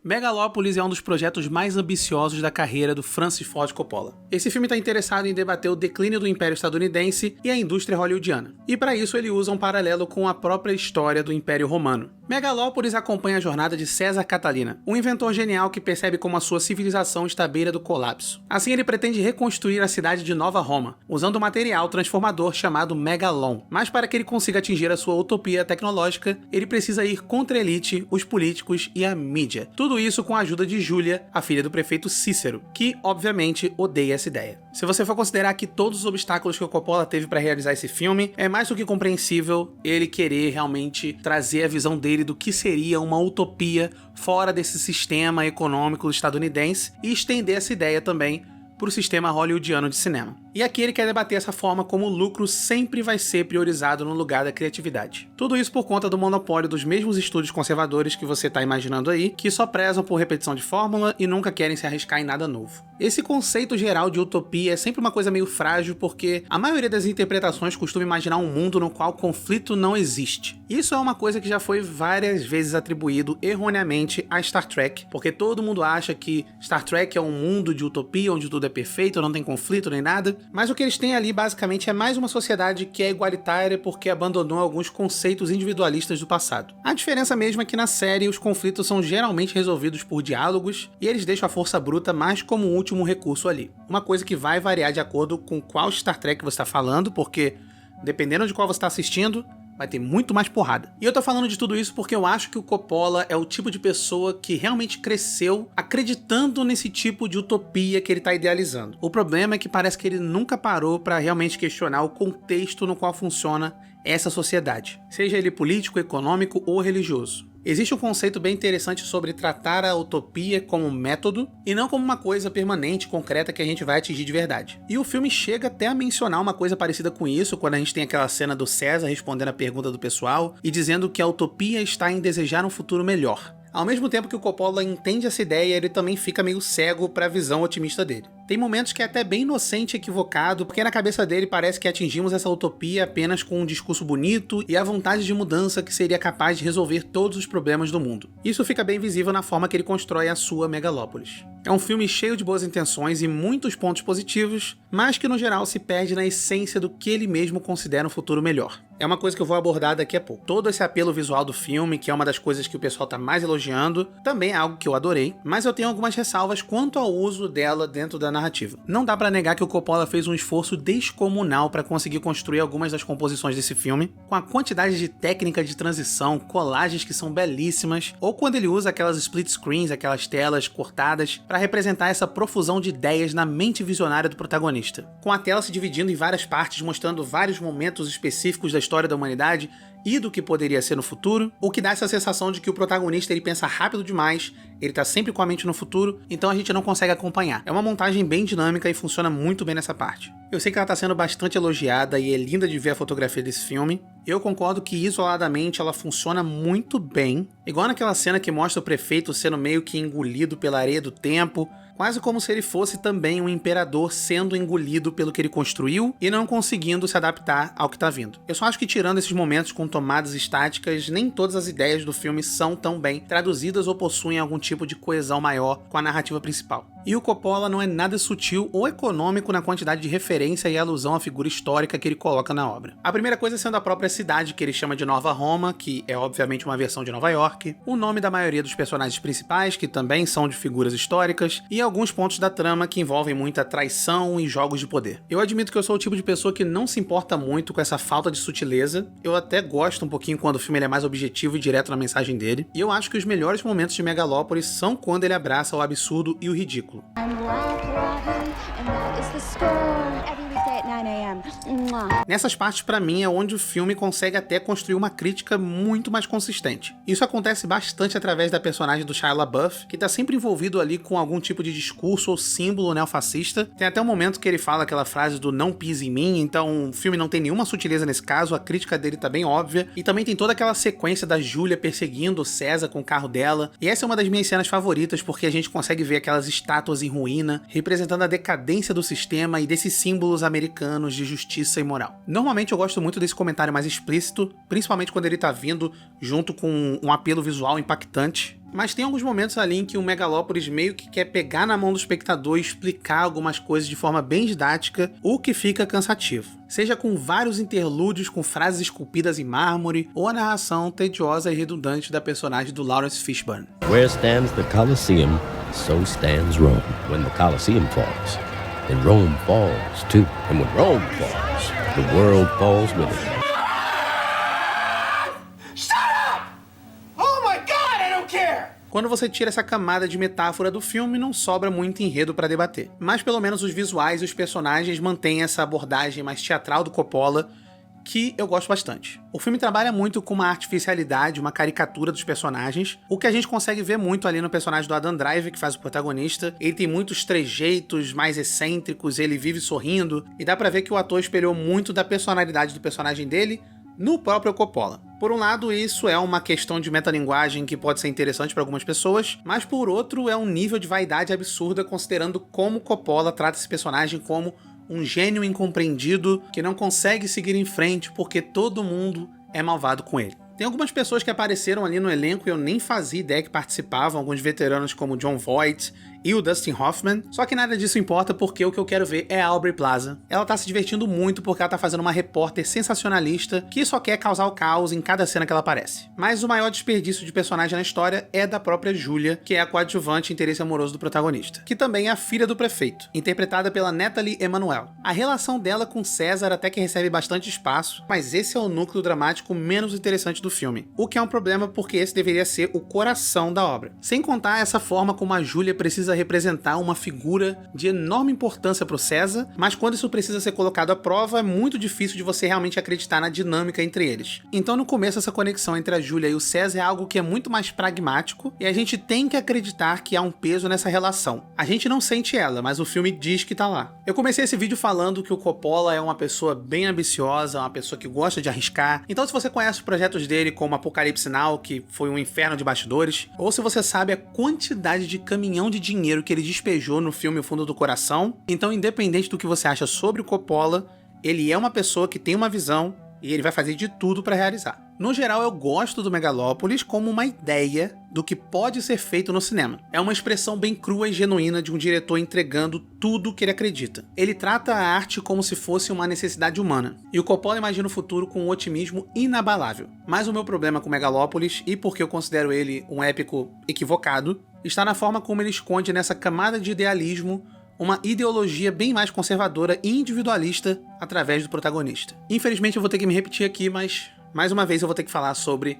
Megalópolis é um dos projetos mais ambiciosos da carreira do Francis Ford Coppola. Esse filme está interessado em debater o declínio do Império Estadunidense e a indústria hollywoodiana. E para isso ele usa um paralelo com a própria história do Império Romano. Megalópolis acompanha a jornada de César Catalina, um inventor genial que percebe como a sua civilização está à beira do colapso. Assim ele pretende reconstruir a cidade de Nova Roma, usando um material transformador chamado Megalon. Mas para que ele consiga atingir a sua utopia tecnológica, ele precisa ir contra a elite, os políticos e a mídia. Tudo isso com a ajuda de Júlia, a filha do prefeito Cícero, que, obviamente, odeia essa ideia. Se você for considerar que todos os obstáculos que o Coppola teve para realizar esse filme, é mais do que compreensível ele querer realmente trazer a visão dele do que seria uma utopia fora desse sistema econômico estadunidense e estender essa ideia também para o sistema hollywoodiano de cinema. E aqui ele quer debater essa forma como o lucro sempre vai ser priorizado no lugar da criatividade. Tudo isso por conta do monopólio dos mesmos estúdios conservadores que você está imaginando aí, que só prezam por repetição de fórmula e nunca querem se arriscar em nada novo. Esse conceito geral de utopia é sempre uma coisa meio frágil porque a maioria das interpretações costuma imaginar um mundo no qual conflito não existe. Isso é uma coisa que já foi várias vezes atribuído erroneamente a Star Trek, porque todo mundo acha que Star Trek é um mundo de utopia onde tudo é perfeito, não tem conflito nem nada. Mas o que eles têm ali basicamente é mais uma sociedade que é igualitária porque abandonou alguns conceitos individualistas do passado. A diferença mesmo é que na série os conflitos são geralmente resolvidos por diálogos e eles deixam a força bruta mais como um último recurso ali. Uma coisa que vai variar de acordo com qual Star Trek você está falando, porque dependendo de qual você está assistindo, vai ter muito mais porrada. E eu tô falando de tudo isso porque eu acho que o Coppola é o tipo de pessoa que realmente cresceu acreditando nesse tipo de utopia que ele tá idealizando. O problema é que parece que ele nunca parou para realmente questionar o contexto no qual funciona essa sociedade, seja ele político, econômico ou religioso. Existe um conceito bem interessante sobre tratar a utopia como um método e não como uma coisa permanente, concreta que a gente vai atingir de verdade. E o filme chega até a mencionar uma coisa parecida com isso, quando a gente tem aquela cena do César respondendo a pergunta do pessoal e dizendo que a utopia está em desejar um futuro melhor. Ao mesmo tempo que o Coppola entende essa ideia, ele também fica meio cego para a visão otimista dele. Tem momentos que é até bem inocente e equivocado, porque na cabeça dele parece que atingimos essa utopia apenas com um discurso bonito e a vontade de mudança que seria capaz de resolver todos os problemas do mundo. Isso fica bem visível na forma que ele constrói a sua Megalópolis. É um filme cheio de boas intenções e muitos pontos positivos, mas que no geral se perde na essência do que ele mesmo considera um futuro melhor. É uma coisa que eu vou abordar daqui a pouco. Todo esse apelo visual do filme, que é uma das coisas que o pessoal tá mais elogiando, também é algo que eu adorei, mas eu tenho algumas ressalvas quanto ao uso dela dentro da narrativa. Não dá pra negar que o Coppola fez um esforço descomunal para conseguir construir algumas das composições desse filme, com a quantidade de técnica de transição, colagens que são belíssimas, ou quando ele usa aquelas split screens, aquelas telas cortadas, para representar essa profusão de ideias na mente visionária do protagonista. Com a tela se dividindo em várias partes, mostrando vários momentos específicos da história da humanidade e do que poderia ser no futuro, o que dá essa sensação de que o protagonista ele pensa rápido demais, ele tá sempre com a mente no futuro, então a gente não consegue acompanhar. É uma montagem bem dinâmica e funciona muito bem nessa parte. Eu sei que ela tá sendo bastante elogiada e é linda de ver a fotografia desse filme. Eu concordo que isoladamente ela funciona muito bem, igual naquela cena que mostra o prefeito sendo meio que engolido pela areia do tempo, quase como se ele fosse também um imperador sendo engolido pelo que ele construiu e não conseguindo se adaptar ao que tá vindo. Eu só acho que tirando esses momentos com tomadas estáticas, nem todas as ideias do filme são tão bem traduzidas ou possuem algum tipo de coesão maior com a narrativa principal. E o Coppola não é nada sutil ou econômico na quantidade de referência e alusão à figura histórica que ele coloca na obra. A primeira coisa sendo a própria cidade, que ele chama de Nova Roma, que é obviamente uma versão de Nova York, o nome da maioria dos personagens principais, que também são de figuras históricas, e alguns pontos da trama que envolvem muita traição e jogos de poder. Eu admito que eu sou o tipo de pessoa que não se importa muito com essa falta de sutileza, eu até gosto um pouquinho quando o filme ele é mais objetivo e direto na mensagem dele, e eu acho que os melhores momentos de Megalópolis são quando ele abraça o absurdo e o ridículo. Nessas partes, pra mim, é onde o filme consegue até construir uma crítica muito mais consistente. Isso acontece bastante através da personagem do Shia LaBeouf, que tá sempre envolvido ali com algum tipo de discurso ou símbolo neofascista. Tem até um momento que ele fala aquela frase do "não pise em mim", então o filme não tem nenhuma sutileza nesse caso, a crítica dele tá bem óbvia, e também tem toda aquela sequência da Júlia perseguindo o César com o carro dela, e essa é uma das minhas cenas favoritas porque a gente consegue ver aquelas estátuas em ruína, representando a decadência do sistema e desses símbolos americanos de justiça imoral. Normalmente eu gosto muito desse comentário mais explícito, principalmente quando ele tá vindo junto com um apelo visual impactante. Mas tem alguns momentos ali em que o Megalópolis meio que quer pegar na mão do espectador e explicar algumas coisas de forma bem didática, o que fica cansativo. Seja com vários interlúdios com frases esculpidas em mármore, ou a narração tediosa e redundante da personagem do Lawrence Fishburne. Where stands the Colosseum, so stands Rome. When the Colosseum falls, then Rome falls too. And when Rome falls, the world falls with it. Quando você tira essa camada de metáfora do filme, não sobra muito enredo pra debater. Mas pelo menos os visuais e os personagens mantêm essa abordagem mais teatral do Coppola, que eu gosto bastante. O filme trabalha muito com uma artificialidade, uma caricatura dos personagens, o que a gente consegue ver muito ali no personagem do Adam Driver, que faz o protagonista. Ele tem muitos trejeitos mais excêntricos, ele vive sorrindo, e dá pra ver que o ator espelhou muito da personalidade do personagem dele no próprio Coppola. Por um lado, isso é uma questão de metalinguagem que pode ser interessante para algumas pessoas, mas por outro, é um nível de vaidade absurda considerando como Coppola trata esse personagem como um gênio incompreendido que não consegue seguir em frente porque todo mundo é malvado com ele. Tem algumas pessoas que apareceram ali no elenco e eu nem fazia ideia que participavam, alguns veteranos como John Voight e o Dustin Hoffman, só que nada disso importa porque o que eu quero ver é a Aubrey Plaza. Ela tá se divertindo muito porque ela tá fazendo uma repórter sensacionalista que só quer causar o caos em cada cena que ela aparece. Mas o maior desperdício de personagem na história é da própria Julia, que é a coadjuvante interesse amoroso do protagonista, que também é a filha do prefeito, interpretada pela Nathalie Emmanuel. A relação dela com César até que recebe bastante espaço, mas esse é o núcleo dramático menos interessante do filme, o que é um problema porque esse deveria ser o coração da obra. Sem contar essa forma como a Julia precisa representar uma figura de enorme importância para o César, mas quando isso precisa ser colocado à prova, é muito difícil de você realmente acreditar na dinâmica entre eles. Então no começo essa conexão entre a Julia e o César é algo que é muito mais pragmático e a gente tem que acreditar que há um peso nessa relação. A gente não sente ela, mas o filme diz que tá lá. Eu comecei esse vídeo falando que o Coppola é uma pessoa bem ambiciosa, uma pessoa que gosta de arriscar. Então se você conhece os projetos dele como Apocalipse Now, que foi um inferno de bastidores, ou se você sabe a quantidade de caminhão de dinheiro que ele despejou no filme O Fundo do Coração, então independente do que você acha sobre o Coppola, ele é uma pessoa que tem uma visão e ele vai fazer de tudo para realizar. No geral, eu gosto do Megalópolis como uma ideia do que pode ser feito no cinema. É uma expressão bem crua e genuína de um diretor entregando tudo o que ele acredita. Ele trata a arte como se fosse uma necessidade humana, e o Coppola imagina o futuro com um otimismo inabalável. Mas o meu problema com Megalópolis, e porque eu considero ele um épico equivocado, está na forma como ele esconde nessa camada de idealismo uma ideologia bem mais conservadora e individualista através do protagonista. Infelizmente eu vou ter que me repetir aqui, mas mais uma vez eu vou ter que falar sobre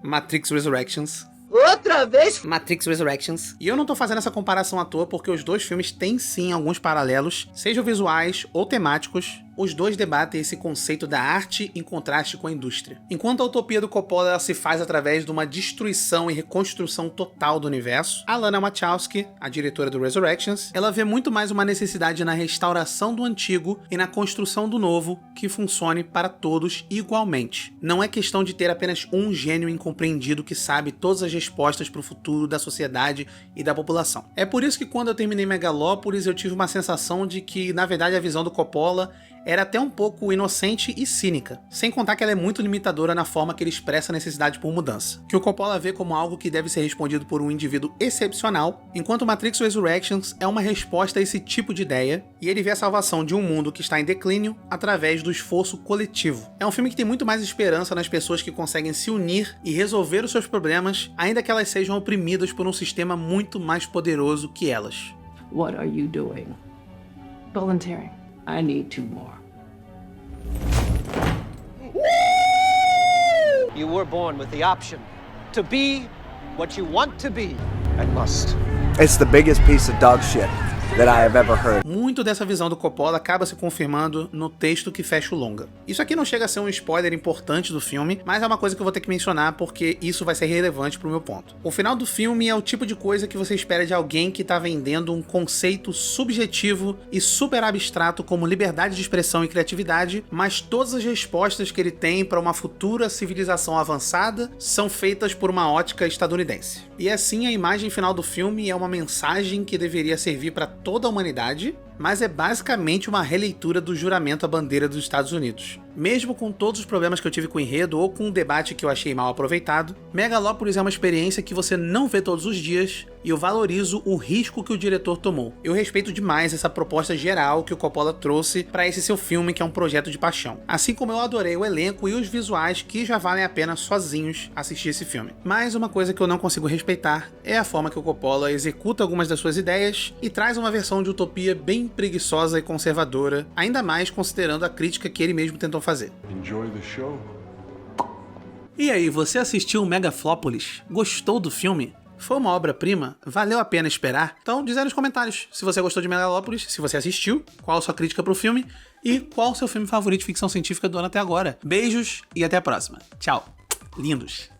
Matrix Resurrections. Outra vez? Matrix Resurrections. E eu não tô fazendo essa comparação à toa porque os dois filmes têm sim alguns paralelos, sejam visuais ou temáticos. Os dois debatem esse conceito da arte em contraste com a indústria. Enquanto a utopia do Coppola ela se faz através de uma destruição e reconstrução total do universo, a Lana Wachowski, a diretora do Resurrections, ela vê muito mais uma necessidade na restauração do antigo e na construção do novo que funcione para todos igualmente. Não é questão de ter apenas um gênio incompreendido que sabe todas as respostas para o futuro da sociedade e da população. É por isso que quando eu terminei Megalópolis eu tive uma sensação de que, na verdade, a visão do Coppola era até um pouco inocente e cínica, sem contar que ela é muito limitadora na forma que ele expressa a necessidade por mudança, que o Coppola vê como algo que deve ser respondido por um indivíduo excepcional, enquanto Matrix Resurrections é uma resposta a esse tipo de ideia, e ele vê a salvação de um mundo que está em declínio através do esforço coletivo. É um filme que tem muito mais esperança nas pessoas que conseguem se unir e resolver os seus problemas, ainda que elas sejam oprimidas por um sistema muito mais poderoso que elas. What are you doing? Volunteering. I need 2 more. You were born with the option to be what you want to be and must. It's the biggest piece of dog shit that I have ever heard. Muito dessa visão do Coppola acaba se confirmando no texto que fecha o longa. Isso aqui não chega a ser um spoiler importante do filme, mas é uma coisa que eu vou ter que mencionar porque isso vai ser relevante pro meu ponto. O final do filme é o tipo de coisa que você espera de alguém que tá vendendo um conceito subjetivo e super abstrato como liberdade de expressão e criatividade, mas todas as respostas que ele tem para uma futura civilização avançada são feitas por uma ótica estadunidense. E assim a imagem final do filme é uma mensagem que deveria servir para toda a humanidade, mas é basicamente uma releitura do Juramento à Bandeira dos Estados Unidos. Mesmo com todos os problemas que eu tive com o enredo ou com o debate que eu achei mal aproveitado, Megalópolis é uma experiência que você não vê todos os dias e eu valorizo o risco que o diretor tomou. Eu respeito demais essa proposta geral que o Coppola trouxe para esse seu filme, que é um projeto de paixão. Assim como eu adorei o elenco e os visuais, que já valem a pena sozinhos assistir esse filme. Mas uma coisa que eu não consigo respeitar é a forma que o Coppola executa algumas das suas ideias e traz uma versão de utopia bem preguiçosa e conservadora, ainda mais considerando a crítica que ele mesmo tentou fazer. Enjoy the show. E aí, você assistiu Megaflópolis? Gostou do filme? Foi uma obra-prima? Valeu a pena esperar? Então diz aí nos comentários se você gostou de Megalópolis, se você assistiu, qual a sua crítica pro filme e qual o seu filme favorito de ficção científica do ano até agora. Beijos e até a próxima. Tchau. Lindos.